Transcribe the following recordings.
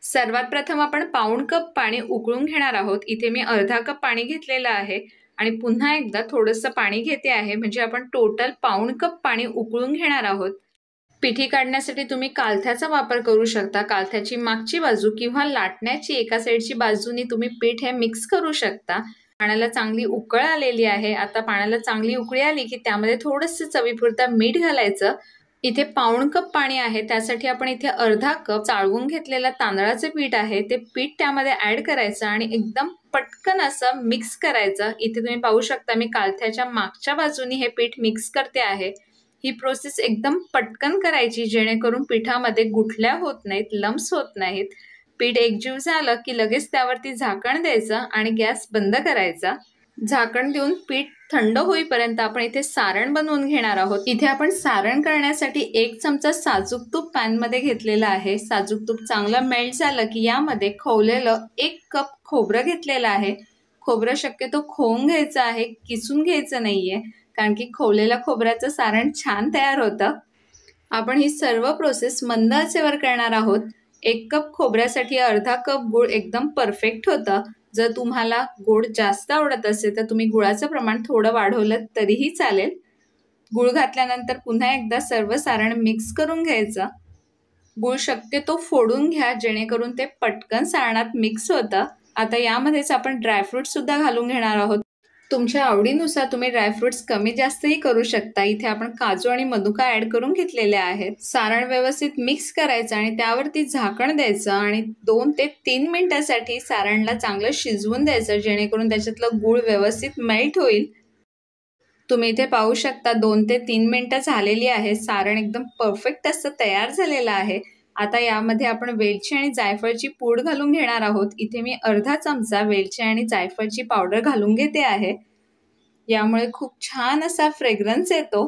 सर्वात प्रथम आपण पाऊण कप पाणी उकळून घेणार आहोत। इथे मी अर्धा कप पाणी घेतलेलं आहे आणि पुन्हा एकदा थोडंसं पाणी घेते आहे, म्हणजे आपण टोटल पाऊण कप पाणी उकळून घेणार आहोत। पिठी काढण्यासाठी तुम्ही कालथ्याचा वापर करू शकता। कालथ्याची मागची बाजू किंवा लाटण्याची एका साईडची बाजूनी तुम्ही पीठ हे मिक्स करू शकता। पाण्याला चांगली उकळ आलेली आहे। आता पाण्याला चांगली उकळी आली की त्यामध्ये थोडंसं चवीपुरतं मीठ घालायचं। इथे पाऊण कप पाणी आहे, त्यासाठी आपण इथे अर्धा कप चाळवून घेतलेलं तांदळाचं पीठ आहे, ते पीठ त्यामध्ये ऍड करायचं आणि एकदम पटकन असं मिक्स करायचं। इथे तुम्ही पाहू शकता मी कालथ्याच्या मागच्या बाजूनी हे पीठ मिक्स करते आहे। ही प्रोसेस एकदम पटकन करायची, जेणेकरून पिठामध्ये गुठल्या होत नाहीत, लम्स होत नाहीत। पीठ एकजीव झालं की लगेच त्यावरती झाकण द्यायचं आणि गॅस बंद करायचा। झाकण देऊन पीठ थंड होईपर्यंत आपण इथे सारण बनवून घेणार आहोत। इथे आपण सारण करण्यासाठी 1 चमचा साजूक तूप पॅन मध्ये घेतलेलं आहे। साजूक तूप चांगलं मेल्ट झालं की यामध्ये खवलेलं 1 कप खोबरं घेतलेलं आहे। खोबरं शक्यतो खवून घ्यायचं आहे, किसून घ्यायचं नाहीये, कारण की खवलेल्या खोबऱ्याचं सारण छान तयार होतं। आपण ही सर्व प्रोसेस मंद आचेवर करणार आहोत। 1 कप खोबऱ्यासाठी अर्धा कप गूळ एकदम परफेक्ट होतं। जर तुम्हाला गोड जास्त आवडत असेल तर तुम्ही गुळाचं प्रमाण थोडं वाढवलं तरीही चालेल। गूळ घातल्यानंतर पुन्हा एकदा सर्व सारण मिक्स करून घ्यायचं। गूळ शक्यतो फोडून घ्या, जेणेकरून ते पटकन सारणात मिक्स होतं। आता यामध्येच आपण ड्रायफ्रूट सुद्धा घालून घेणार आहोत। तुमच्या आवडीनुसार तुम्ही ड्रायफ्रुट्स कमी जास्तही करू शकता। इथे आपण काजू आणि मनुका ऍड करून घेतलेले आहेत। सारण व्यवस्थित मिक्स करायचं आणि त्यावरती झाकण द्यायचं आणि 2 ते 3 मिनिटांसाठी सारणला चांगलं शिजवून द्यायचं, जेणेकरून त्याच्यातलं गूळ व्यवस्थित मेल्ट होईल। तुम्ही इथे पाहू शकता 2 ते 3 मिनिटं झालेली आहे। सारण एकदम परफेक्ट असं तयार झालेलं आहे। आता यामध्ये आपण वेलची आणि जायफळची पूड घालून घेणार आहोत। इथे मी अर्धा चमचा वेलची आणि जायफळची पावडर घालून घेते आहे। यामुळे खूप छान असा फ्रेग्रन्स येतो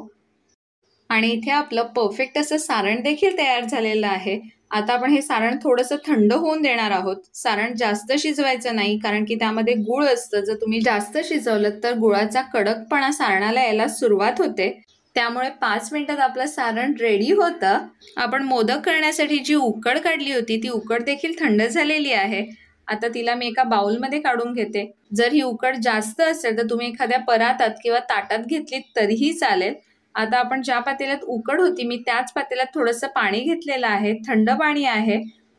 आणि इथे आपलं परफेक्ट असं सारण देखील तयार झालेलं आहे। आता आपण हे सारण थोडंसं थंड होऊन देणार आहोत। सारण जास्त शिजवायचं नाही, कारण की त्यामध्ये गूळ असतं। जर तुम्ही जास्त शिजवलं तर गुळाचा कडकपणा सारणाला यायला सुरुवात होते। त्यामुळे 5 मिनिटात आपलं सारण रेडी होतं। आपण मोदक करण्यासाठी जी उकड काढली होती ती उकड देखील थंड झालेली आहे। आता तिला मी एका बाउलमध्ये काढून घेते। जर ही उकड जास्त असेल तर तुम्ही एखाद्या परातात किंवा ताटात घेतली तरीही चालेल। आता आपण ज्या पातेल्यात उकड होती मी त्याच पातेल्यात थोडंसं पाणी घेतलेलं आहे, थंड पाणी आहे।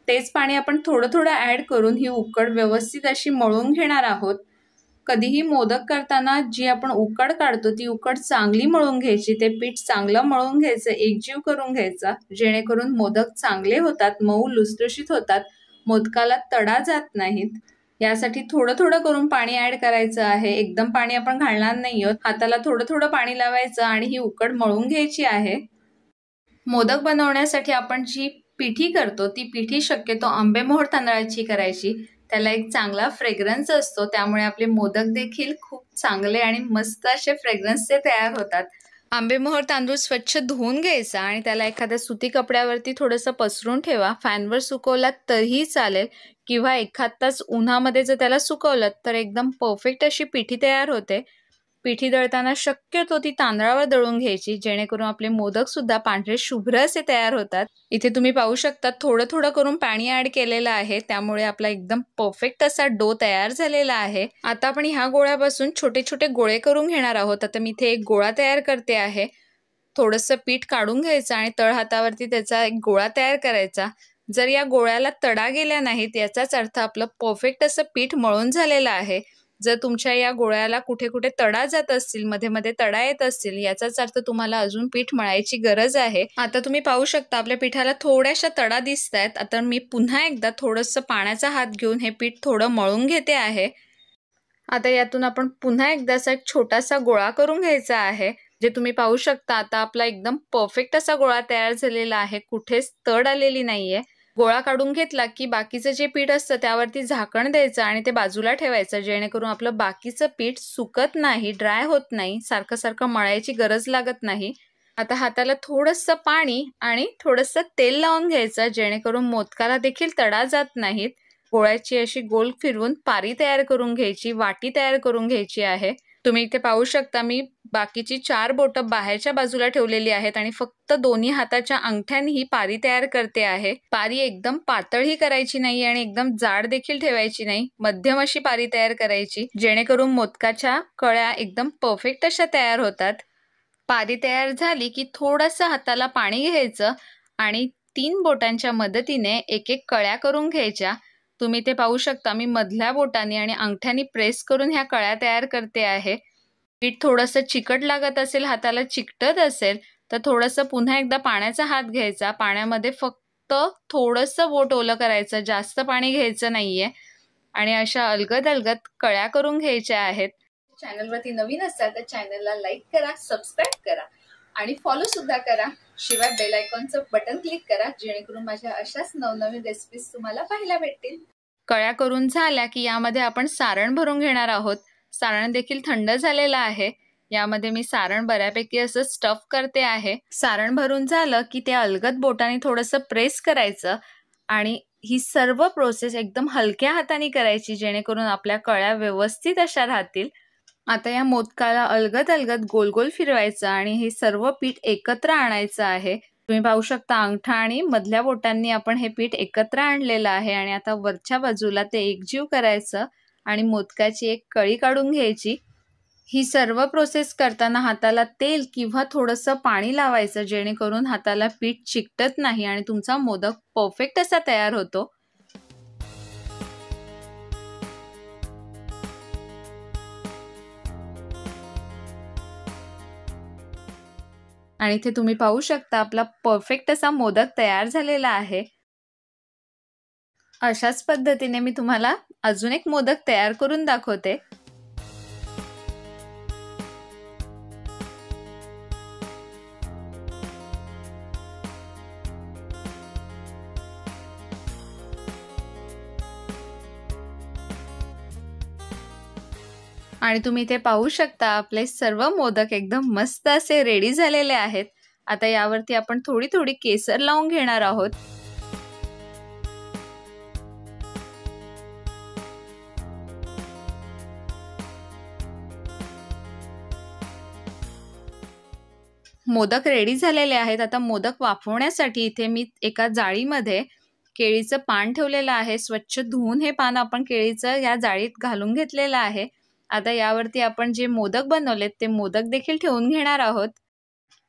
तेच पाणी आपण थोडं थोडं ऍड करून ही उकड व्यवस्थित अशी मळून घेणार आहोत। कधीही मोदक करताना जी आपण उकड काढतो ती उकड चांगली मळून घ्यायची, ते पीठ चांगलं मळून घ्यायचं, एकजीव करून घ्यायचा, जेणेकरून मोदक चांगले होतात, मऊ लुसलुशीत होतात, मोदकाला तडा जात नाहीत। यासाठी थोडं थोडं करून पाणी ऍड करायचं आहे, एकदम पाणी आपण घालणार नाही आहोत। हाताला थोडं थोडं पाणी लावायचं आणि ही उकड मळून घ्यायची आहे। मोदक बनवण्यासाठी आपण जी पिठी करतो ती पिठी शक्यतो आंबेमोहोर तांदळाची करायची। त्याला एक चांगला फ्रेग्रन्स असतो, त्यामुळे आपले मोदक देखील खूप चांगले आणि मस्त असे फ्रेग्रन्सचे तयार होतात। आंबेमोहोर तांदूळ स्वच्छ धुवून घ्यायचा आणि त्याला एखाद्या सुती कपड्यावरती थोडंसं पसरून ठेवा। फॅनवर सुकवलात तरीही चालेल किंवा एखाद तास उन्हामध्ये जर त्याला सुकवलं तर एकदम परफेक्ट अशी पिठी तयार होते। पिठी दळताना शक्यतो ती तांदळावर दळून घ्यायची, जेणेकरून आपले मोदक सुद्धा पांढरे शुभ्र असे तयार होतात। इथे तुम्ही पाहू शकता थोडं थोडं करून पाणी ऍड केलेलं आहे, त्यामुळे आपला एकदम परफेक्ट असा डो तयार झालेला आहे। आता आपण ह्या गोळ्यापासून छोटे छोटे गोळे करून घेणार आहोत। आता मी इथे एक गोळा तयार करते आहे। थोडंसं पीठ काढून घ्यायचं आणि तळ हातावरती त्याचा एक गोळा तयार करायचा। जर या गोळ्याला तडा गेल्या नाहीत याचाच अर्थ आपलं परफेक्ट असं पीठ मळून झालेलं आहे। जर तुमच्या या गोळ्याला कुठे कुठे तडा जात असतील, मध्ये मध्ये तडा येत असतील, याचाच अर्थ तुम्हाला अजून पीठ मळायची गरज आहे। आता तुम्ही पाहू शकता आपल्या पिठाला थोड्याशा तडा दिसत आहेत। आता मी पुन्हा एकदा थोडंसं पाण्याचा हात घेऊन हे पीठ थोडं मळून घेते आहे। आता यातून आपण पुन्हा एकदा असा एक छोटासा गोळा करून घ्यायचा आहे, जे तुम्ही पाहू शकता। आता आपला एकदम परफेक्ट असा गोळा तयार झालेला आहे, कुठेच तड आलेली नाहीये। गोळा काढून घेतला की बाकीचं जे पीठ असतं त्यावरती झाकण द्यायचं आणि ते बाजूला ठेवायचं, जेणेकरून आपलं बाकीचं पीठ सुकत नाही, ड्राय होत नाही, सारखं सारखं मळायची गरज लागत नाही। आता हाताला थोडंसं पाणी आणि थोडंसं तेल लावून घ्यायचं, जेणेकरून मोदकाला देखील तडा जात नाहीत। गोळ्याची अशी गोल फिरवून पारी तयार करून घ्यायची, वाटी तयार करून घ्यायची आहे। तुम्ही इथे पाहू शकता मी बाकीची 4 बोटं बाहेरच्या बाजूला ठेवलेली आहेत आणि फक्त दोन्ही हाताच्या अंगठ्यांनी ही पारी तयार करते आहे. पारी एकदम पातळही करायची नाही आणि एकदम जाड देखील ठेवायची नाही. मध्यम अशी पारी तयार करायची, जेणेकरून मोदकाच्या कळ्या एकदम परफेक्ट अशा तयार होतात. पारी तयार झाली की थोडंसं हाताला पाणी घ्यायचं आणि 3 बोटांच्या मदतीने एक एक कळ्या करून घ्यायच्या. तुम्ही ते पाहू शकता मी मधल्या बोटांनी आणि अंगठ्यानी प्रेस करून ह्या कळ्या तयार करते आहे. पीठ थोडंसं चिकट लागत असेल, हाताला चिकटत असेल तर थोडंसं पुन्हा एकदा पाण्याचा हात घ्यायचा. पाण्यामध्ये फक्त थोडंसं बोट ओलं करायचं, जास्त पाणी घ्यायचं नाहीये आणि अशा अलगद अलगद कळ्या करून घ्यायच्या आहेत. चॅनलवरती नवीन असाल तर चॅनलला लाईक करा, सबस्क्राईब करा आणि फॉलो सुद्धा करा. शिवाय बेल आयकॉनचं बटन क्लिक करा, जेणेकरून माझ्या अशाच नवनवीन रेसिपीज तुम्हाला पाहायला भेटतील. कळ्या करून झाल्या की यामध्ये आपण सारण भरून घेणार आहोत. सारण देखील थंड झालेलं आहे. यामध्ये मी सारण बऱ्यापैकी असं स्टफ करते आहे. सारण भरून झालं की ते अलगद बोटाने थोडंसं प्रेस करायचं आणि ही सर्व प्रोसेस एकदम हलक्या हाताने करायची, जेणेकरून आपल्या कळ्या व्यवस्थित अशा राहतील. आता या मोदकाला अलगद अलगद गोल गोल फिरवायचं आणि हे सर्व पीठ एकत्र आणायचं आहे. तुम्ही पाहू शकता अंगठा आणि मधल्या बोटांनी आपण हे पीठ एकत्र आणलेलं आहे आणि आता वरच्या बाजूला ते एकजीव करायचं आणि मोदकाची एक कळी काढून घ्यायची. ही सर्व प्रोसेस करताना हाताला तेल किंवा थोडंसं पाणी लावायचं, जेणेकरून हाताला पीठ चिकटत नाही आणि तुमचा मोदक परफेक्ट असा तयार होतो. आणि इथे तुम्ही पाहू शकता आपला परफेक्ट असा मोदक तयार झालेला आहे. अशाच पद्धतीने मी तुम्हाला अजून एक मोदक तयार करून दाखवते. आणि तुम्ही इथे पाहू शकता आपले सर्व मोदक एकदम मस्त असे रेडी झालेले आहेत. आता यावरती आपण थोडी थोडी केसर लावून घेणार आहोत. मोदक रेडी झालेले आहेत. आता मोदक वाफवण्यासाठी इथे मी एका जाळीमध्ये केळीचं पान ठेवलेलं आहे. स्वच्छ धुवून हे पान आपण केळीचं या जाळीत घालून घेतलेलं आहे. आता यावरती आपण जे मोदक बनवलेत ते मोदक देखील ठेवून घेणार आहोत.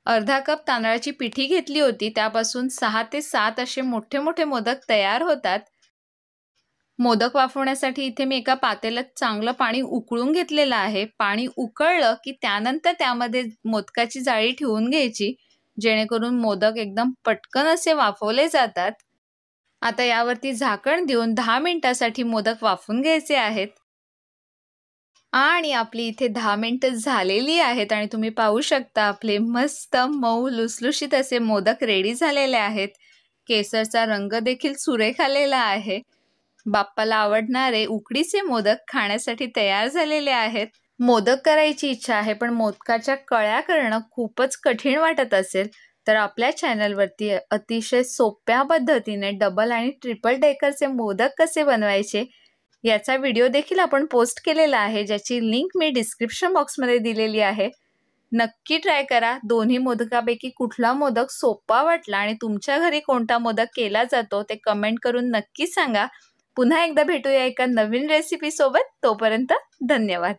अर्धा कप तांदळाची पिठी घेतली होती, त्यापासून 6 ते 7 असे मोठे मोठे मोदक तयार होतात. मोदक वाफवण्यासाठी इथे मी एका पातेल्यात चांगलं पाणी उकळून घेतलेलं आहे. पाणी उकळलं की त्यानंतर त्यामध्ये मोदकाची जाळी ठेवून घ्यायची, जेणेकरून मोदक एकदम पटकन असे वाफवले जातात. आता यावरती झाकण देऊन 10 मिनिटासाठी मोदक वाफवून घ्यायचे आहेत. आणि आपली इथे 10 मिनिटं झालेली आहेत आणि तुम्ही पाहू शकता आपले मस्त मऊ लुसलुशीत असे मोदक रेडी झालेले आहेत. केसरचा रंग देखील सुरेख आलेला आहे. बाप्पाला आवडणारे उकडीचे मोदक खाण्यासाठी तयार झालेले आहेत. मोदक करायची इच्छा आहे, पण मोदकाच्या कळ्या करणं खूपच कठीण वाटत असेल तर आपल्या चॅनलवरती अतिशय सोप्या पद्धतीने डबल आणि ट्रिपल डेकरचे मोदक कसे बनवायचे याचा व्हिडिओ देखील आपण पोस्ट केलेला आहे, ज्याची लिंक मी डिस्क्रिप्शन बॉक्समध्ये दिलेली आहे. नक्की ट्राय करा. दोन्ही मोदकापैकी कुठला मोदक सोपा वाटला आणि तुमच्या घरी कोणता मोदक केला जातो ते कमेंट करून नक्की सांगा. पुन्हा एकदा भेटूया एका नवीन रेसिपी सोबत. तोपर्यंत धन्यवाद.